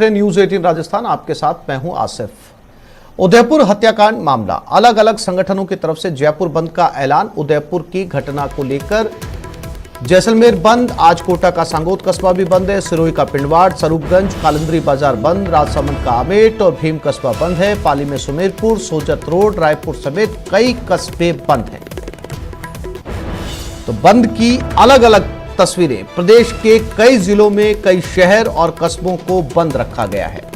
News 18 Rajasthan, आपके साथ मैं हूं आसिफ। उदयपुर हत्याकांड मामला, अलग अलग संगठनों की तरफ से जयपुर बंद का ऐलान। उदयपुर की घटना को लेकर जैसलमेर बंद, आज कोटा का सांगोद कस्बा भी बंद है, सिरोही का पिंडवाड़, स्वरूपगंज, कालंदरी बाजार बंद, राजसमंद का आमेट और भीम कस्बा बंद है। पाली में सुमेरपुर, सोजत रोड, रायपुर समेत कई कस्बे बंद हैं। तो बंद की अलग अलग तस्वीरें, प्रदेश के कई जिलों में कई शहर और कस्बों को बंद रखा गया है।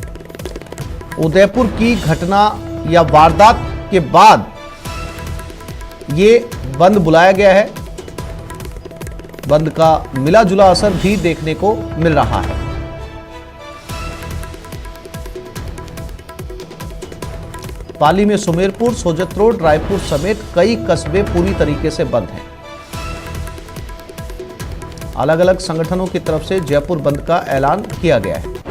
उदयपुर की घटना या वारदात के बाद ये बंद बुलाया गया है। बंद का मिला जुला असर भी देखने को मिल रहा है। पाली में सुमेरपुर, सोजत रोड, रायपुर समेत कई कस्बे पूरी तरीके से बंद हैं। अलग अलग संगठनों की तरफ से जयपुर बंद का ऐलान किया गया है।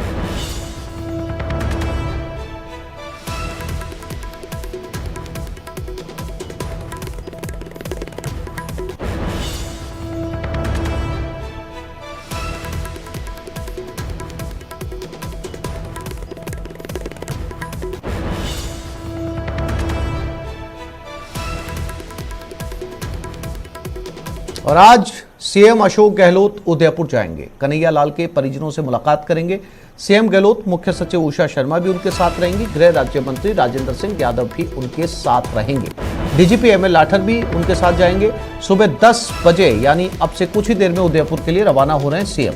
और आज सीएम अशोक गहलोत उदयपुर जाएंगे, कन्हैया लाल के परिजनों से मुलाकात करेंगे। सीएम गहलोत, मुख्य सचिव उषा शर्मा भी उनके साथ रहेंगी। गृह राज्य मंत्री राजेंद्र सिंह यादव भी उनके साथ रहेंगे। डीजीपी एमएल लाठर भी उनके साथ जाएंगे। सुबह 10 बजे यानी अब से कुछ ही देर में उदयपुर के लिए रवाना हो रहे हैं सीएम।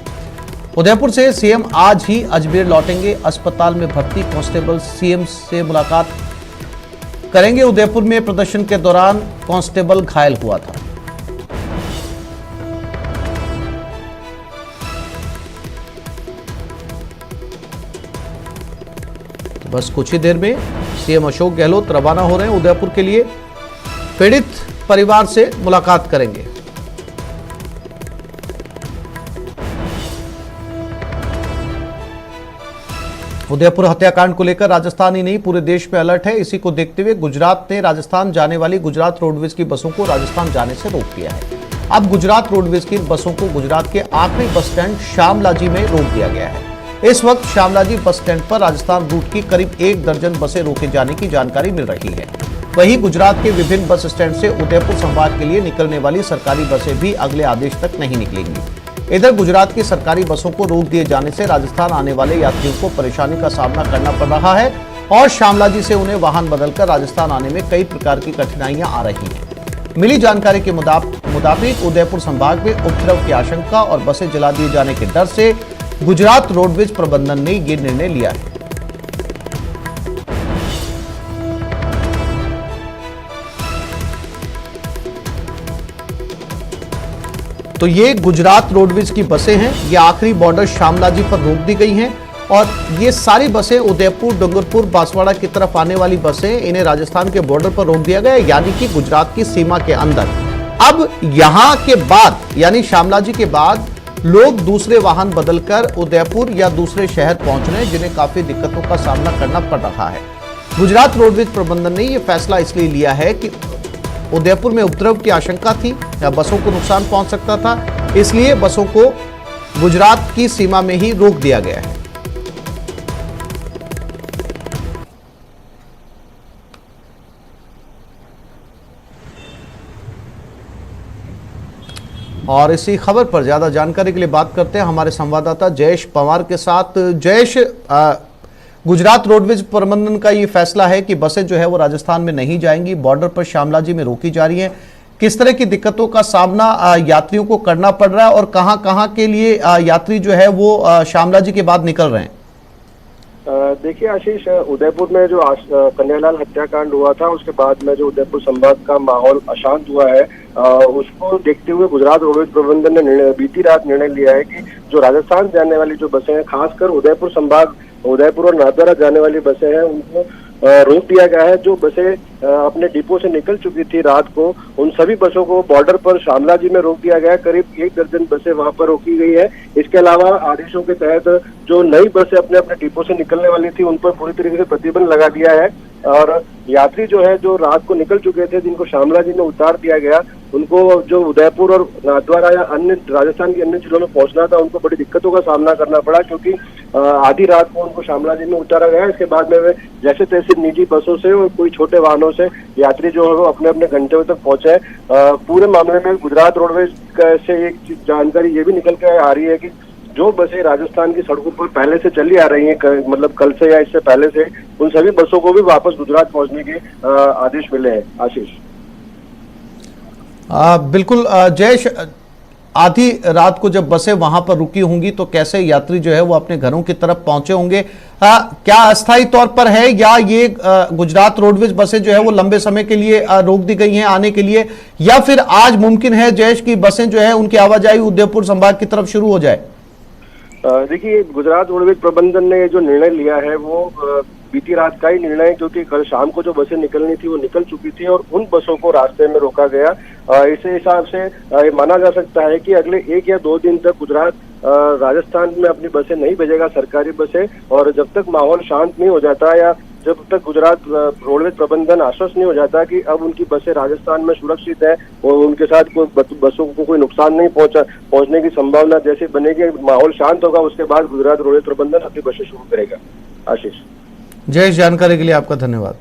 उदयपुर से सीएम आज ही अजमेर लौटेंगे। अस्पताल में भर्ती कांस्टेबल सीएम से मुलाकात करेंगे। उदयपुर में प्रदर्शन के दौरान कांस्टेबल घायल हुआ था। बस कुछ ही देर में सीएम अशोक गहलोत रवाना हो रहे हैं उदयपुर के लिए। पीड़ित परिवार से मुलाकात करेंगे। उदयपुर हत्याकांड को लेकर राजस्थान ही नहीं पूरे देश में अलर्ट है। इसी को देखते हुए गुजरात ने राजस्थान जाने वाली गुजरात रोडवेज की बसों को राजस्थान जाने से रोक दिया है। अब गुजरात रोडवेज की बसों को गुजरात के आखिरी बस स्टैंड शामलाजी में रोक दिया गया है। इस वक्त शामलाजी बस स्टैंड पर राजस्थान रूट की करीब 1 दर्जन बसें रोके जाने की जानकारी मिल रही है। वहीं गुजरात के विभिन्न बस स्टैंड से उदयपुर संभाग के लिए निकलने वाली सरकारी बसें भी अगले आदेश तक नहीं निकलेंगी। इधर गुजरात की सरकारी बसों को रोक दिए जाने से राजस्थान आने वाले यात्रियों को परेशानी का सामना करना पड़ रहा है और शामलाजी से उन्हें वाहन बदलकर राजस्थान आने में कई प्रकार की कठिनाइयां आ रही हैं। मिली जानकारी के मुताबिक उदयपुर संभाग में उपद्रव की आशंका और बसें जला दिए जाने के डर से गुजरात रोडवेज प्रबंधन ने यह निर्णय लिया है। तो ये गुजरात रोडवेज की बसें हैं। ये आखिरी बॉर्डर शामलाजी पर रोक दी गई हैं और ये सारी बसें उदयपुर, डूंगरपुर, बांसवाड़ा की तरफ आने वाली बसें, इन्हें राजस्थान के बॉर्डर पर रोक दिया गया है, यानी कि गुजरात की सीमा के अंदर। अब यहां के बाद यानी शामलाजी के बाद लोग दूसरे वाहन बदलकर उदयपुर या दूसरे शहर पहुंच रहे हैं, जिन्हें काफी दिक्कतों का सामना करना पड़ रहा है। गुजरात रोडवेज प्रबंधन ने यह फैसला इसलिए लिया है कि उदयपुर में उपद्रव की आशंका थी या बसों को नुकसान पहुंच सकता था, इसलिए बसों को गुजरात की सीमा में ही रोक दिया गया है। और इसी खबर पर ज्यादा जानकारी के लिए बात करते हैं हमारे संवाददाता जयेश पवार के साथ। जयेश, गुजरात रोडवेज प्रबंधन का ये फैसला है कि बसें जो है वो राजस्थान में नहीं जाएंगी, बॉर्डर पर शामलाजी में रोकी जा रही हैं। किस तरह की दिक्कतों का सामना यात्रियों को करना पड़ रहा है और कहां के लिए यात्री जो है वो शामलाजी के बाद निकल रहे हैं? देखिए आशीष, उदयपुर में जो कन्हैयालाल हत्याकांड हुआ था उसके बाद में जो उदयपुर संभाग का माहौल अशांत हुआ है, उसको देखते हुए गुजरात रोडवेज प्रबंधन ने बीती रात निर्णय लिया है कि जो राजस्थान जाने वाली जो बसें हैं, खासकर उदयपुर संभाग, उदयपुर और नाथद्वारा जाने वाली बसें हैं, उनको रोक दिया गया है। जो बसें अपने डिपो से निकल चुकी थी रात को, उन सभी बसों को बॉर्डर पर शामला जी में रोक दिया गया। करीब 1 दर्जन बसें वहां पर रोकी गई है। इसके अलावा आदेशों के तहत जो नई बसें अपने अपने डिपो से निकलने वाली थी उन पर पूरी तरीके से प्रतिबंध लगा दिया है। और यात्री जो है जो रात को निकल चुके थे, जिनको शामला जी में उतार दिया गया, उनको जो उदयपुर और नाथद्वारा या अन्य राजस्थान के अन्य जिलों में पहुंचना था, उनको बड़ी दिक्कतों का सामना करना पड़ा, क्योंकि आधी रात को उनको शामला जी में उतारा गया। इसके बाद में वे जैसे तैसे निजी बसों से और कोई छोटे वाहनों से यात्री जो है वो अपने अपने गंतव्य तक पहुंचे। पूरे मामले में गुजरात रोडवेज से एक जानकारी ये भी निकल कर आ रही है कि जो बसें राजस्थान की सड़कों पर पहले से चली आ रही हैं, मतलब कल से या इससे पहले से, उन सभी बसों को भी वापस गुजरात पहुंचने के आदेश मिले हैं। आशीष बिल्कुल जयेश, आधी रात को जब बसें वहां पर रुकी होंगी तो कैसे यात्री जो है वो अपने घरों की तरफ पहुंचे होंगे? क्या अस्थायी तौर पर है या ये गुजरात रोडवेज बसें जो है वो लंबे समय के लिए रोक दी गई हैं आने के लिए, या फिर आज मुमकिन है जयेश की बसें जो है उनकी आवाजाही उदयपुर संभाग की तरफ शुरू हो जाए? देखिए, गुजरात रोडवेज प्रबंधन ने जो निर्णय लिया है वो बीती रात का ही निर्णय है, क्योंकि कल शाम को जो बसें निकलनी थी वो निकल चुकी थी और उन बसों को रास्ते में रोका गया। इस हिसाब से माना जा सकता है कि अगले 1 या 2 दिन तक गुजरात राजस्थान में अपनी बसें नहीं भेजेगा, सरकारी बसें। और जब तक माहौल शांत नहीं हो जाता या जब तक गुजरात रोडवेज प्रबंधन आश्वस्त नहीं हो जाता कि अब उनकी बसें राजस्थान में सुरक्षित है और उनके साथ कोई बसों को कोई नुकसान नहीं पहुंचने की संभावना जैसे बनेगी, माहौल शांत होगा, उसके बाद गुजरात रोडवेज प्रबंधन अपनी बसें शुरू करेगा। आशीष, जयेश, जानकारी के लिए आपका धन्यवाद।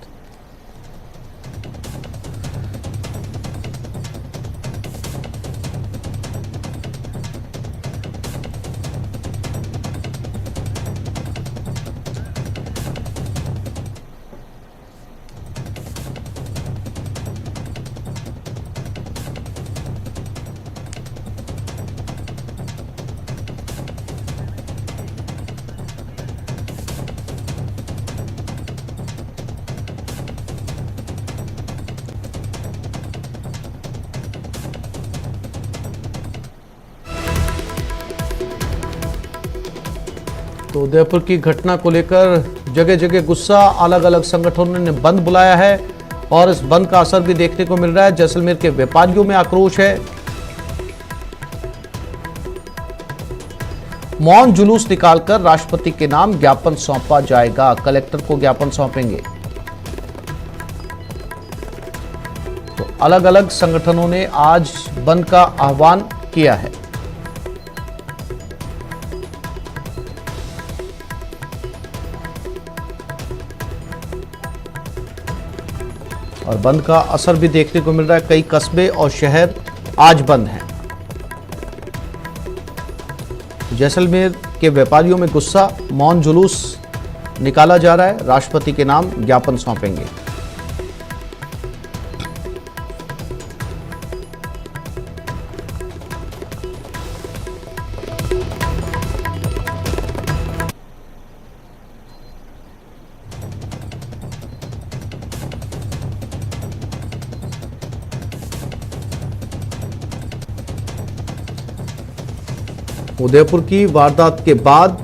तो उदयपुर की घटना को लेकर जगह जगह गुस्सा, अलग अलग संगठनों ने बंद बुलाया है और इस बंद का असर भी देखने को मिल रहा है। जैसलमेर के व्यापारियों में आक्रोश है। मौन जुलूस निकालकर राष्ट्रपति के नाम ज्ञापन सौंपा जाएगा, कलेक्टर को ज्ञापन सौंपेंगे। तो अलग अलग संगठनों ने आज बंद का आह्वान किया है। और बंद का असर भी देखने को मिल रहा है। कई कस्बे और शहर आज बंद हैं। जैसलमेर के व्यापारियों में गुस्सा, मौन जुलूस निकाला जा रहा है, राष्ट्रपति के नाम ज्ञापन सौंपेंगे। उदयपुर की वारदात के बाद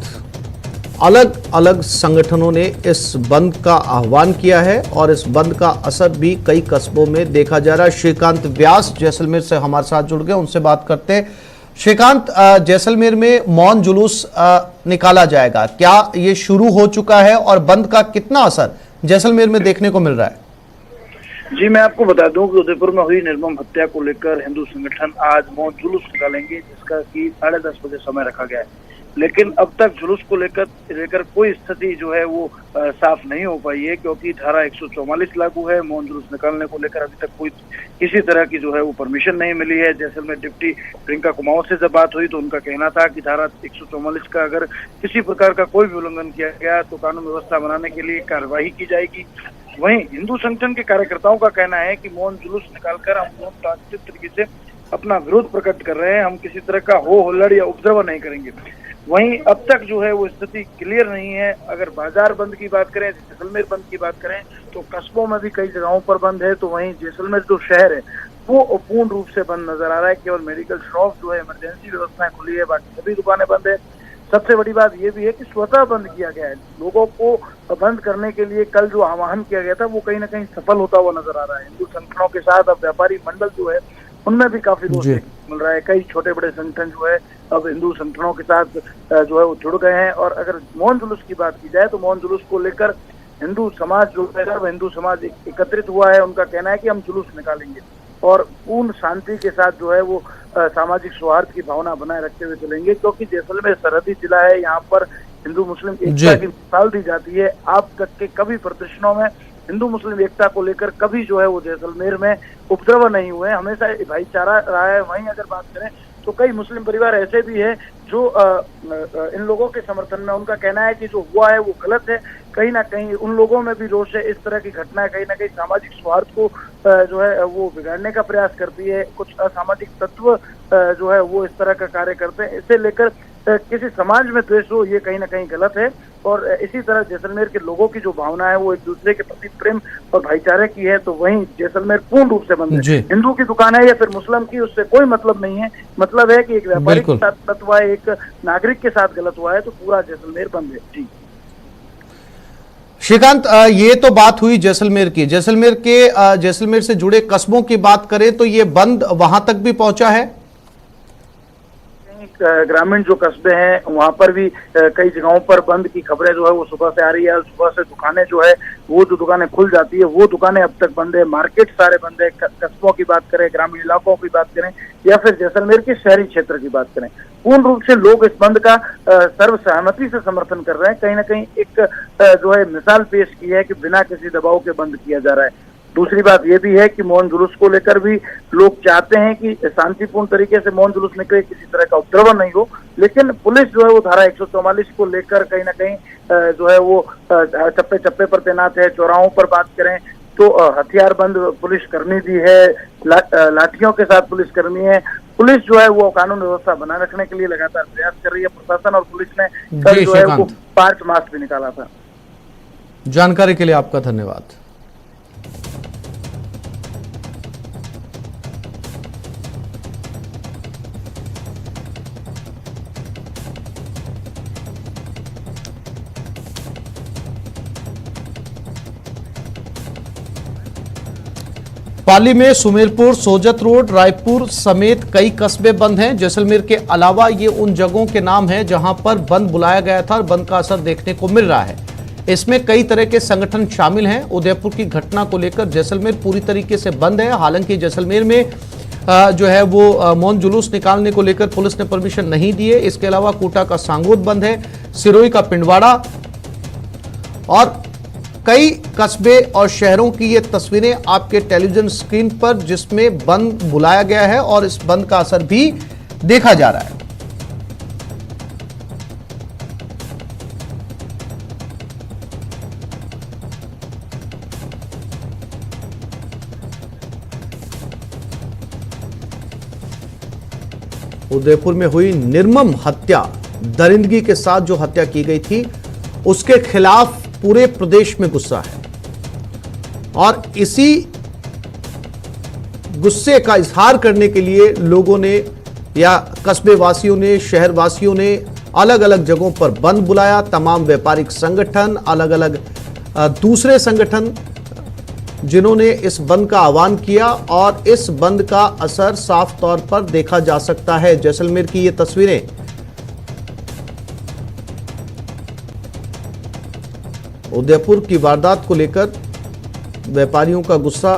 अलग अलग संगठनों ने इस बंद का आह्वान किया है और इस बंद का असर भी कई कस्बों में देखा जा रहा है। श्रीकांत व्यास जैसलमेर से हमारे साथ जुड़ गए, उनसे बात करते हैं। श्रीकांत, जैसलमेर में मौन जुलूस निकाला जाएगा, क्या ये शुरू हो चुका है और बंद का कितना असर जैसलमेर में देखने को मिल रहा है? जी, मैं आपको बता दूं कि उदयपुर में हुई निर्मम हत्या को लेकर हिंदू संगठन आज मौन जुलूस निकालेंगे, जिसका कि 10:30 बजे समय रखा गया है। लेकिन अब तक जुलूस को लेकर कोई स्थिति जो है वो साफ नहीं हो पाई है, क्योंकि धारा 144 लागू है। मौन जुलूस निकालने को लेकर अभी तक कोई किसी तरह की जो है वो परमिशन नहीं मिली है। जैसलमेर डिप्टी प्रियंका कुमाऊं से जब बात हुई तो उनका कहना था कि धारा 144 का अगर किसी प्रकार का कोई भी उल्लंघन किया गया तो कानून व्यवस्था बनाने के लिए कार्रवाई की जाएगी। वहीं हिंदू संगठन के कार्यकर्ताओं का कहना है कि मौन जुलूस निकालकर हम लोकतांत्रिक तरीके से अपना विरोध प्रकट कर रहे हैं, हम किसी तरह का हो हुल्लड़ या उपद्रव नहीं करेंगे। वहीं अब तक जो है वो स्थिति क्लियर नहीं है। अगर बाजार बंद की बात करें, जैसलमेर बंद की बात करें तो कस्बों में भी कई जगहों पर बंद है, तो वहीं जैसलमेर जो शहर है वो पूर्ण रूप से बंद नजर आ रहा है। केवल मेडिकल शॉप जो है, इमरजेंसी व्यवस्थाएं खुली है, बाकी सभी दुकानें बंद है। सबसे बड़ी बात ये भी है कि स्वतः बंद किया गया है। लोगों को बंद करने के लिए कल जो आह्वान किया गया था वो कहीं ना कहीं सफल होता हुआ नजर आ रहा है। हिंदू संगठनों के साथ अब व्यापारी मंडल जो है उनमें भी काफी रोष मिल रहा है। कई छोटे बड़े संगठन जो है अब हिंदू संगठनों के साथ जो है वो जुड़ गए हैं। और अगर मौन जुलूस की बात की जाए तो मौन जुलूस को लेकर हिंदू समाज जो है, हिंदू समाज एकत्रित हुआ है। उनका कहना है कि हम जुलूस निकालेंगे और पूर्ण शांति के साथ जो है वो सामाजिक सौहार्द की भावना बनाए रखते हुए चलेंगे, क्योंकि जैसलमेर सरहदी जिला है, यहाँ पर हिंदू मुस्लिम एकता की मिसाल दी जाती है। आप तक के कभी प्रदर्शनों में हिंदू मुस्लिम एकता को लेकर कभी जो है वो जैसलमेर में उपद्रव नहीं हुए, हमेशा भाईचारा रहा है। वहीं अगर बात करें तो कई मुस्लिम परिवार ऐसे भी है जो इन लोगों के समर्थन में, उनका कहना है कि जो हुआ है वो गलत है। कहीं ना कहीं उन लोगों में भी रोष है। इस तरह की घटना कहीं ना कहीं सामाजिक सौहार्द को जो है वो बिगाड़ने का प्रयास करती है। कुछ असामाजिक तत्व जो है वो इस तरह का कार्य करते हैं। इसे लेकर किसी समाज में द्वेष हो, ये कहीं ना कहीं गलत है। और इसी तरह जैसलमेर के लोगों की जो भावना है वो एक दूसरे के प्रति प्रेम और भाईचारे की है। तो वहीं जैसलमेर पूर्ण रूप से बंद है। हिंदू की दुकान है या फिर मुस्लिम की, उससे कोई मतलब नहीं है। मतलब है कि एक व्यापारी के साथ गलत हुआ है, एक नागरिक के साथ गलत हुआ है, तो पूरा जैसलमेर बंद है। जी श्रीकांत, ये तो बात हुई जैसलमेर की। जैसलमेर से जुड़े कस्बों की बात करें तो ये बंद वहां तक भी पहुंचा है। ग्रामीण जो कस्बे हैं वहां पर भी कई जगहों पर बंद की खबरें जो है वो सुबह से आ रही है। सुबह से दुकानें जो है वो जो दुकानें खुल जाती है वो दुकानें अब तक बंद है। मार्केट सारे बंद है। कस्बों की बात करें, ग्रामीण इलाकों की बात करें या फिर जैसलमेर के शहरी क्षेत्र की बात करें, पूर्ण रूप से लोग इस बंद का सर्वसहमति से समर्थन कर रहे हैं। कहीं ना कहीं एक जो है मिसाल पेश की है कि बिना किसी दबाव के बंद किया जा रहा है। दूसरी बात यह भी है कि मौन जुलूस को लेकर भी लोग चाहते हैं कि शांतिपूर्ण तरीके से मौन जुलूस निकले, किसी तरह का उपद्रव नहीं हो। लेकिन पुलिस जो है वो धारा 144 को लेकर कहीं ना कहीं जो है वो चप्पे चप्पे पर तैनात है। चौराहों पर बात करें तो हथियार बंद पुलिस करनी दी है, लाठियों के साथ पुलिस करनी है। पुलिस जो है वो कानून व्यवस्था बनाए रखने के लिए लगातार प्रयास कर रही है। प्रशासन और पुलिस ने कल जो है वो 5 मार्च भी निकाला था। जानकारी के लिए आपका धन्यवाद। पाली में सुमेरपुर, सोजत रोड, रायपुर समेत कई कस्बे बंद हैं। जैसलमेर के अलावा ये उन जगहों के नाम हैं जहां पर बंद बुलाया गया था और बंद का असर देखने को मिल रहा है। इसमें कई तरह के संगठन शामिल हैं। उदयपुर की घटना को लेकर जैसलमेर पूरी तरीके से बंद है। हालांकि जैसलमेर में जो है वो मौन जुलूस निकालने को लेकर पुलिस ने परमिशन नहीं दी है। इसके अलावा कोटा का सांगोद बंद है, सिरोही का पिंडवाड़ा और कई कस्बे और शहरों की ये तस्वीरें आपके टेलीविजन स्क्रीन पर, जिसमें बंद बुलाया गया है और इस बंद का असर भी देखा जा रहा है। उदयपुर में हुई निर्मम हत्या, दरिंदगी के साथ जो हत्या की गई थी, उसके खिलाफ पूरे प्रदेश में गुस्सा है और इसी गुस्से का इजहार करने के लिए लोगों ने या कस्बे वासियों ने, शहर वासियों ने अलग अलग जगहों पर बंद बुलाया। तमाम व्यापारिक संगठन, अलग अलग दूसरे संगठन जिन्होंने इस बंद का आह्वान किया और इस बंद का असर साफ तौर पर देखा जा सकता है। जैसलमेर की ये तस्वीरें उदयपुर की वारदात को लेकर व्यापारियों का गुस्सा।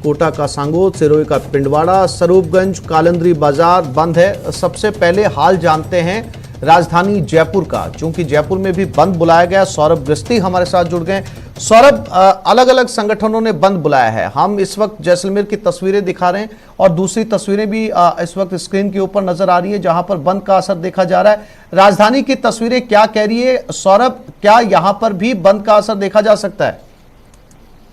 कोटा का सांगोद, सिरोही का पिंडवाड़ा, स्वरूपगंज, कालंदरी बाजार बंद है। सबसे पहले हाल जानते हैं राजधानी जयपुर का, क्योंकि जयपुर में भी बंद बुलाया गया। सौरभ गृस्ती हमारे साथ जुड़ गए। सौरभ, अलग अलग संगठनों ने बंद बुलाया है। हम इस वक्त जैसलमेर की तस्वीरें दिखा रहे हैं और दूसरी तस्वीरें भी इस वक्त स्क्रीन के ऊपर नजर आ रही है जहां पर बंद का असर देखा जा रहा है। राजधानी की तस्वीरें क्या कह रही है सौरभ, क्या यहां पर भी बंद का असर देखा जा सकता है?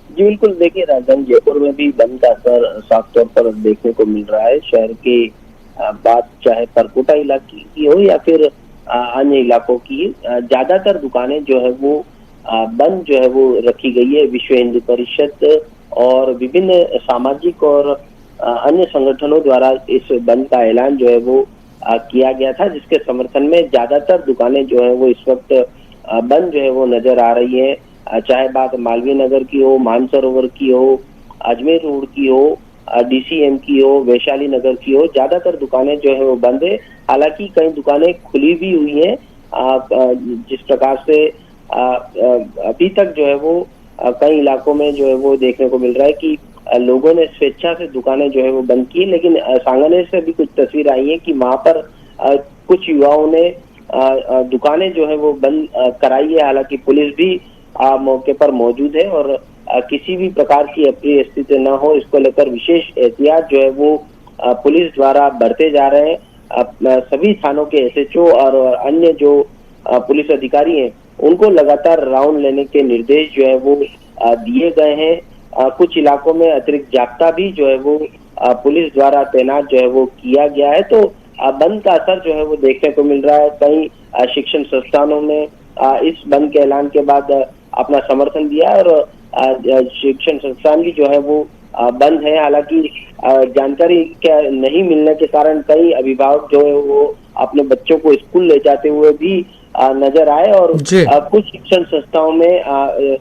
जी बिल्कुल, देखिए राजधानी जयपुर में भी बंद का असर साफ तौर पर देखने को मिल रहा है। शहर की बात चाहे परकोटा इलाके की हो या फिर अन्य इलाकों की, ज्यादातर दुकानें जो है वो बंद जो है वो रखी गई है। विश्व हिंदू परिषद और विभिन्न सामाजिक और अन्य संगठनों द्वारा इस बंद का ऐलान जो है वो किया गया था, जिसके समर्थन में ज्यादातर दुकानें जो है वो इस वक्त बंद जो है वो नजर आ रही है। चाहे बात मालवीय नगर की हो, मानसरोवर की हो, अजमेर रोड की हो, DCM की हो, वैशाली नगर की हो, ज्यादातर दुकानें जो है वो बंद है। हालांकि कई दुकानें खुली भी हुई हैं। जिस प्रकार से अभी तक जो है वो कई इलाकों में जो है वो देखने को मिल रहा है कि लोगों ने स्वेच्छा से दुकानें जो है वो बंद की, लेकिन सांगानेर से भी कुछ तस्वीर आई है कि वहां पर कुछ युवाओं ने दुकानें जो है वो बंद कराई है। हालांकि पुलिस भी मौके पर मौजूद है और किसी भी प्रकार की अप्रिय स्थिति न हो, इसको लेकर विशेष एहतियात जो है वो पुलिस द्वारा बढ़ते जा रहे हैं। सभी थानों के SHO और अन्य जो पुलिस अधिकारी हैं उनको लगातार राउंड लेने के निर्देश जो है वो दिए गए हैं। कुछ इलाकों में अतिरिक्त जाब्ता भी जो है वो पुलिस द्वारा तैनात जो है वो किया गया है। तो बंद का असर जो है वो देखने को मिल रहा है। कई शिक्षण संस्थानों ने इस बंद के ऐलान के बाद अपना समर्थन दिया और शिक्षण संस्थान भी जो है वो बंद है। हालांकि जानकारी क्या नहीं मिलने के कारण कई अभिभावक जो है वो अपने बच्चों को स्कूल ले जाते हुए भी नजर आए और कुछ शिक्षण संस्थाओं में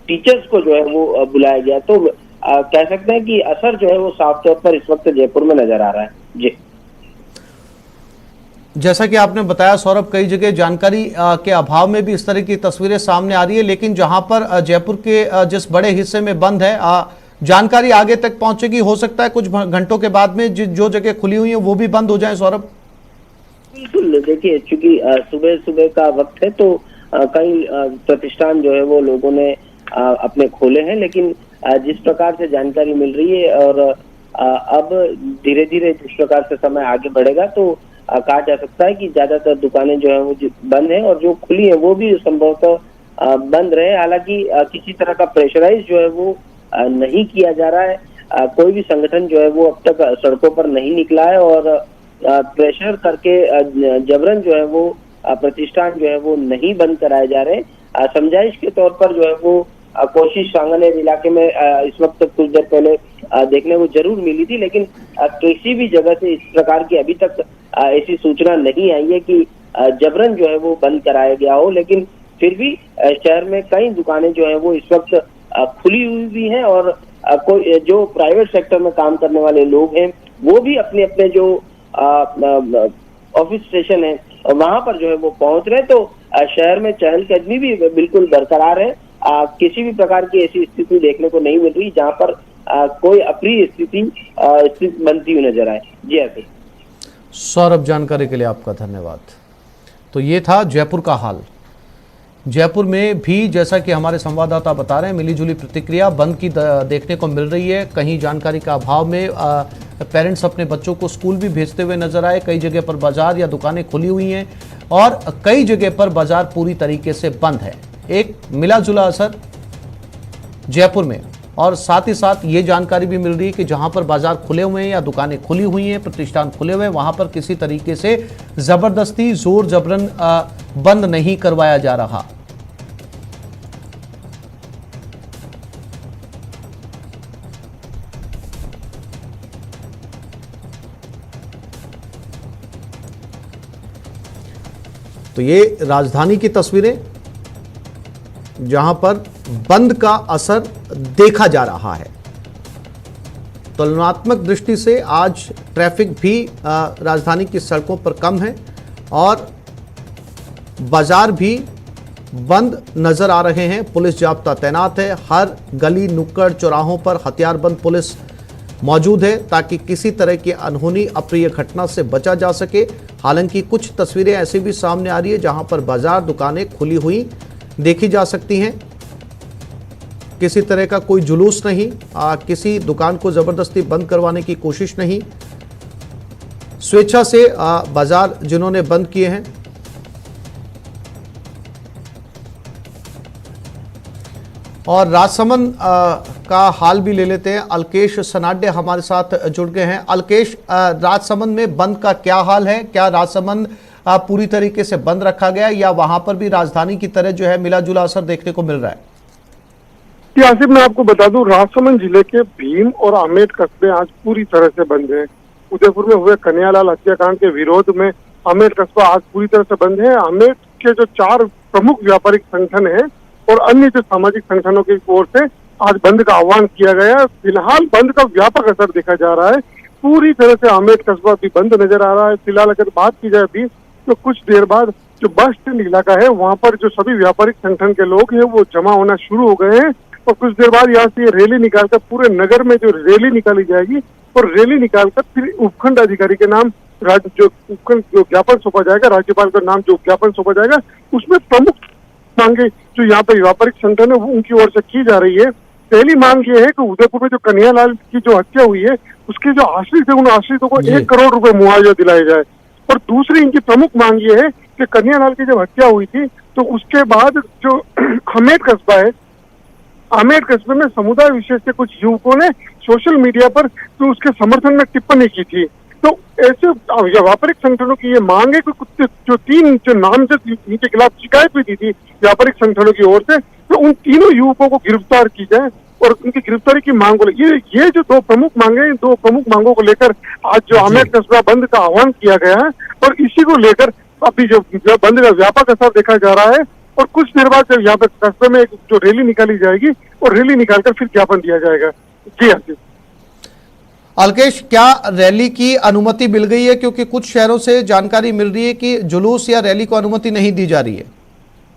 टीचर्स को जो है वो बुलाया गया। तो कह सकते हैं कि असर जो है वो साफ तौर पर इस वक्त जयपुर में नजर आ रहा है। जी, जैसा कि आपने बताया सौरभ, कई जगह जानकारी के अभाव में भी इस तरह की तस्वीरें सामने आ रही है, लेकिन जहां पर जयपुर के जिस बड़े हिस्से में बंद है, जानकारी आगे तक पहुंचेगी। हो सकता है कुछ घंटों के बाद में जो जगह खुली हुई है वो भी बंद हो जाए। सौरभ, बिल्कुल, देखिए चूंकि सुबह सुबह का वक्त है तो कई प्रतिष्ठान जो है वो लोगों ने अपने खोले हैं, लेकिन जिस प्रकार से जानकारी मिल रही है और अब धीरे धीरे जिस प्रकार से समय आगे बढ़ेगा तो कहा जा सकता है कि ज्यादातर दुकानें जो है वो बंद है और जो खुली है वो भी संभवतः बंद रहे। हालांकि किसी तरह का प्रेशराइज जो है वो नहीं किया जा रहा है। कोई भी संगठन जो है वो अब तक सड़कों पर नहीं निकला है और प्रेशर करके जबरन जो है वो प्रतिष्ठान जो है वो नहीं बंद कराए जा रहे। समझाइश के तौर पर जो है वो कोशिश सांगानेर इलाके में इस वक्त कुछ देर पहले देखने को जरूर मिली थी, लेकिन किसी भी जगह से इस प्रकार की अभी तक ऐसी सूचना नहीं आई है कि जबरन जो है वो बंद कराया गया हो। लेकिन फिर भी शहर में कई दुकानें जो है वो इस वक्त खुली हुई भी हैं और कोई जो प्राइवेट सेक्टर में काम करने वाले लोग हैं वो भी अपने अपने जो ऑफिस स्टेशन है वहां पर जो है वो पहुंच रहे। तो शहर में चहलकदमी भी बिल्कुल बरकरार है। किसी भी प्रकार की ऐसी स्थिति देखने को नहीं मिल रही जहां पर कोई अप्रिय स्थिति बनती हुई नजर आए। जी ऐसे सौरभ, जानकारी के लिए आपका धन्यवाद। तो ये था जयपुर का हाल। जयपुर में भी जैसा कि हमारे संवाददाता बता रहे हैं, मिलीजुली प्रतिक्रिया बंद की देखने को मिल रही है। कहीं जानकारी का अभाव में पेरेंट्स अपने बच्चों को स्कूल भी भेजते हुए नजर आए। कई जगह पर बाजार या दुकानें खुली हुई हैं और कई जगह पर बाजार पूरी तरीके से बंद है। एक मिला जुला असर जयपुर में, और साथ ही साथ ये जानकारी भी मिल रही है कि जहां पर बाजार खुले हुए हैं या दुकानें खुली हुई हैं, प्रतिष्ठान खुले हुए हैं, वहां पर किसी तरीके से जबरदस्ती जोर जबरन बंद नहीं करवाया जा रहा। तो ये राजधानी की तस्वीरें जहां पर बंद का असर देखा जा रहा है। तुलनात्मक दृष्टि से आज ट्रैफिक भी राजधानी की सड़कों पर कम है और बाजार भी बंद नजर आ रहे हैं। पुलिस जाब्ता तैनात है। हर गली नुक्कड़ चौराहों पर हथियारबंद पुलिस मौजूद है ताकि किसी तरह की अनहोनी अप्रिय घटना से बचा जा सके। हालांकि कुछ तस्वीरें ऐसी भी सामने आ रही है जहां पर बाजार दुकानें खुली हुई देखी जा सकती हैं। किसी तरह का कोई जुलूस नहीं, किसी दुकान को जबरदस्ती बंद करवाने की कोशिश नहीं। स्वेच्छा से बाजार जिन्होंने बंद किए हैं। और राजसमंद का हाल भी ले लेते हैं। अलकेश सनाड्य हमारे साथ जुड़ गए हैं। अलकेश, राजसमंद में बंद का क्या हाल है? क्या राजसमंद पूरी तरीके से बंद रखा गया या वहां पर भी राजधानी की तरह जो है मिला जुला असर देखने को मिल रहा है? आसिफ, मैं आपको बता दूं, राजसमंद जिले के भीम और आमेट कस्बे आज पूरी तरह से बंद है। उदयपुर में हुए कन्हैयालाल हत्याकांड के विरोध में अमेठ कस्बा आज पूरी तरह से बंद है। अमेठ के जो 4 प्रमुख व्यापारिक संगठन है और अन्य जो सामाजिक संगठनों की ओर से आज बंद का आह्वान किया गया। फिलहाल बंद का व्यापक असर देखा जा रहा है। पूरी तरह से अमेठ कस्बा भी बंद नजर आ रहा है। फिलहाल अगर बात की जाए अभी तो कुछ देर बाद जो बस स्टैंड इलाका है वहां पर जो सभी व्यापारिक संगठन के लोग हैं वो जमा होना शुरू हो गए हैं और कुछ देर बाद यहाँ से रैली निकालकर पूरे नगर में जो रैली निकाली जाएगी और रैली निकालकर फिर उपखंड अधिकारी के नाम जो ज्ञापन सौंपा जाएगा, राज्यपाल का नाम जो ज्ञापन सौंपा जाएगा, उसमें प्रमुख मांगे जो यहाँ पे व्यापारिक संगठन है वो उनकी ओर से की जा रही है। पहली मांग ये है कि उदयपुर में जो कन्हैयालाल की जो हत्या हुई है उसके जो आश्रित है उन आश्रितों को 1 करोड़ रुपए मुआवजा दिलाया जाए। और दूसरी इनकी प्रमुख मांग ये है कि कन्हैयालाल की जब हत्या हुई थी तो उसके बाद जो अमेठ कस्बा है, अमेठ कस्बे में समुदाय विशेष के कुछ युवकों ने सोशल मीडिया पर तो उसके समर्थन में टिप्पणी की थी। तो ऐसे व्यापारिक संगठनों की ये मांग है कि जो 3 जो नामजद इनके खिलाफ शिकायत भी दी थी व्यापारिक संगठनों की ओर से, तो उन तीनों युवकों को गिरफ्तार की जाए और उनकी गिरफ्तारी की मांग को ये जो 2 प्रमुख मांगे, इन 2 प्रमुख मांगों को लेकर आज जो अमेठ कस्बा बंद का आह्वान किया गया है और इसी को लेकर अभी जो बंद का व्यापक असर देखा जा रहा है। और कुछ देर बाद जब यहाँ पे कस्बे में एक जो रैली निकाली जाएगी और रैली निकालकर फिर ज्ञापन दिया जाएगा। जी हाँ जी अलकेश, क्या रैली की अनुमति मिल गई है? क्योंकि कुछ शहरों से जानकारी मिल रही है कि जुलूस या रैली को अनुमति नहीं दी जा रही है।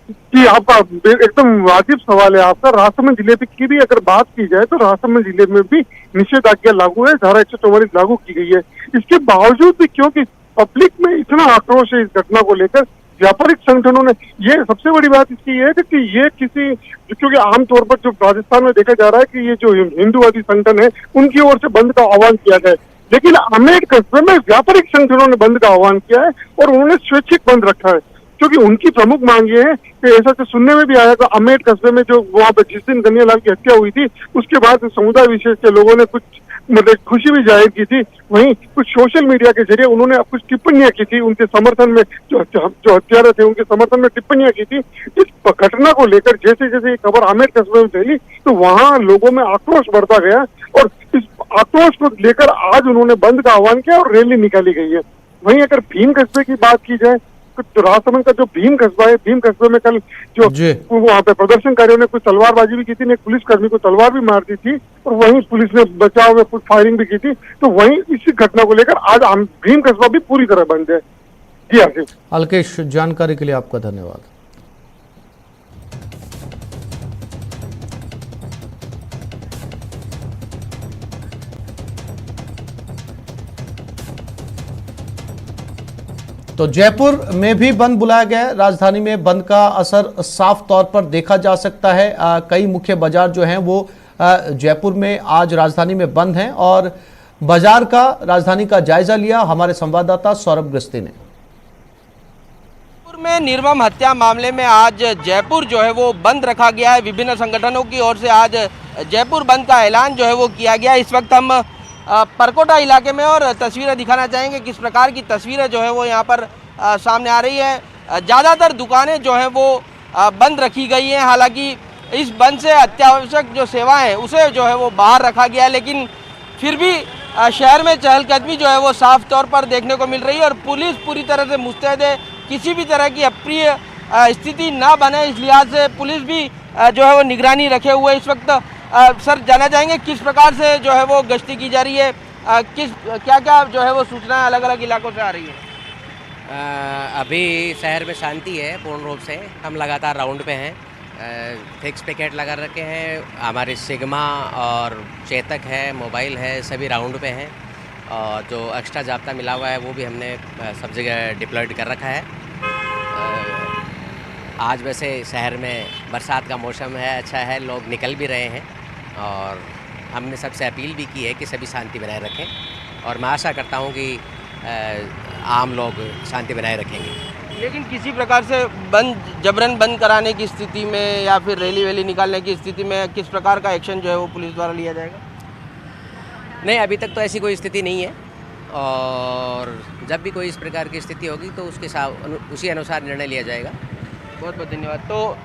जी, आपका एकदम वाजिब सवाल है आपका। राजसमंद जिले की भी अगर बात की जाए तो राजसमंद जिले में भी निषेधाज्ञा लागू है, धारा 144 लागू की गई है। इसके बावजूद भी क्योंकि पब्लिक में इतना आक्रोश है इस घटना को लेकर, व्यापारिक संगठनों ने, ये सबसे बड़ी बात इसकी है कि ये किसी, क्योंकि आमतौर पर जो राजस्थान में देखा जा रहा है कि ये जो हिंदूवादी संगठन है उनकी ओर से बंद का आह्वान किया गया है, लेकिन अमेठ कस्बे में व्यापारिक संगठनों ने बंद का आह्वान किया है और उन्होंने स्वैच्छिक बंद रखा है। क्योंकि उनकी प्रमुख मांग ये है कि ऐसा तो सुनने में भी आया कि अमेठ कस्बे में जो वहाँ पे जिस दिन कन्हैयालाल की हत्या हुई थी उसके बाद समुदाय विशेष के लोगों ने कुछ मतलब खुशी भी जाहिर की थी, वहीं कुछ सोशल मीडिया के जरिए उन्होंने कुछ टिप्पणियां की थी उनके समर्थन में, जो हत्यारे थे उनके समर्थन में टिप्पणियां की थी। इस घटना को लेकर जैसे जैसे ये खबर अमेठ कस्बे में फैली तो वहां लोगों में आक्रोश बढ़ता गया और इस आक्रोश को लेकर आज उन्होंने बंद का आह्वान किया और रैली निकाली गई है। वहीं अगर भीम कस्बे की बात की जाए तो राजसमंद का जो भीम कस्बा है, भीम कस्बे में कल जो वहाँ पे प्रदर्शनकारियों ने कुछ तलवारबाजी भी की थी, एक पुलिसकर्मी को तलवार भी मार दी थी और वहीं पुलिस ने बचाव में कुछ फायरिंग भी की थी। तो वहीं इसी घटना को लेकर आज भीम कस्बा भी पूरी तरह बंद है। जी हाँ अलकेश, जानकारी के लिए आपका धन्यवाद। तो जयपुर में भी बंद बुलाया गया है। राजधानी में बंद का असर साफ तौर पर देखा जा सकता है। कई मुख्य बाजार जो हैं वो जयपुर में आज राजधानी में बंद हैं और बाजार का, राजधानी का जायजा लिया हमारे संवाददाता सौरभ गस्ती ने। जयपुर में निर्मम हत्या मामले में आज जयपुर जो है वो बंद रखा गया है। विभिन्न संगठनों की ओर से आज जयपुर बंद का ऐलान जो है वो किया गया। इस वक्त हम परकोटा इलाके में और तस्वीरें दिखाना चाहेंगे किस प्रकार की तस्वीरें जो है वो यहाँ पर सामने आ रही है। ज़्यादातर दुकानें जो है वो बंद रखी गई हैं। हालांकि इस बंद से अत्यावश्यक जो सेवाएं हैं उसे जो है वो बाहर रखा गया है, लेकिन फिर भी शहर में चहलकदमी जो है वो साफ तौर पर देखने को मिल रही है और पुलिस पूरी तरह से मुस्तैद है। किसी भी तरह की अप्रिय स्थिति ना बने इस लिहाज से पुलिस भी जो है वो निगरानी रखे हुए इस वक्त। सर, जानना चाहेंगे किस प्रकार से जो है वो गश्ती की जा रही है, क्या क्या जो है वो सूचनाएं अलग अलग इलाकों से आ रही है? अभी शहर में शांति है पूर्ण रूप से। हम लगातार राउंड पे हैं, फिक्स पिकेट लगा रखे हैं। हमारे सिग्मा और चेतक है, मोबाइल है, सभी राउंड पे हैं और जो एक्स्ट्रा जाब्ता मिला हुआ है वो भी हमने सब जगह डिप्लॉयड कर रखा है। आज वैसे शहर में बरसात का मौसम है, अच्छा है, लोग निकल भी रहे हैं और हमने सबसे अपील भी की है कि सभी शांति बनाए रखें और मैं आशा करता हूं कि आम लोग शांति बनाए रखेंगे। लेकिन किसी प्रकार से जबरन बंद कराने की स्थिति में या फिर रैली वैली निकालने की स्थिति में किस प्रकार का एक्शन जो है वो पुलिस द्वारा लिया जाएगा? नहीं, अभी तक तो ऐसी कोई स्थिति नहीं है और जब भी कोई इस प्रकार की स्थिति होगी तो उसी अनुसार निर्णय लिया जाएगा। बहुत बहुत धन्यवाद। तो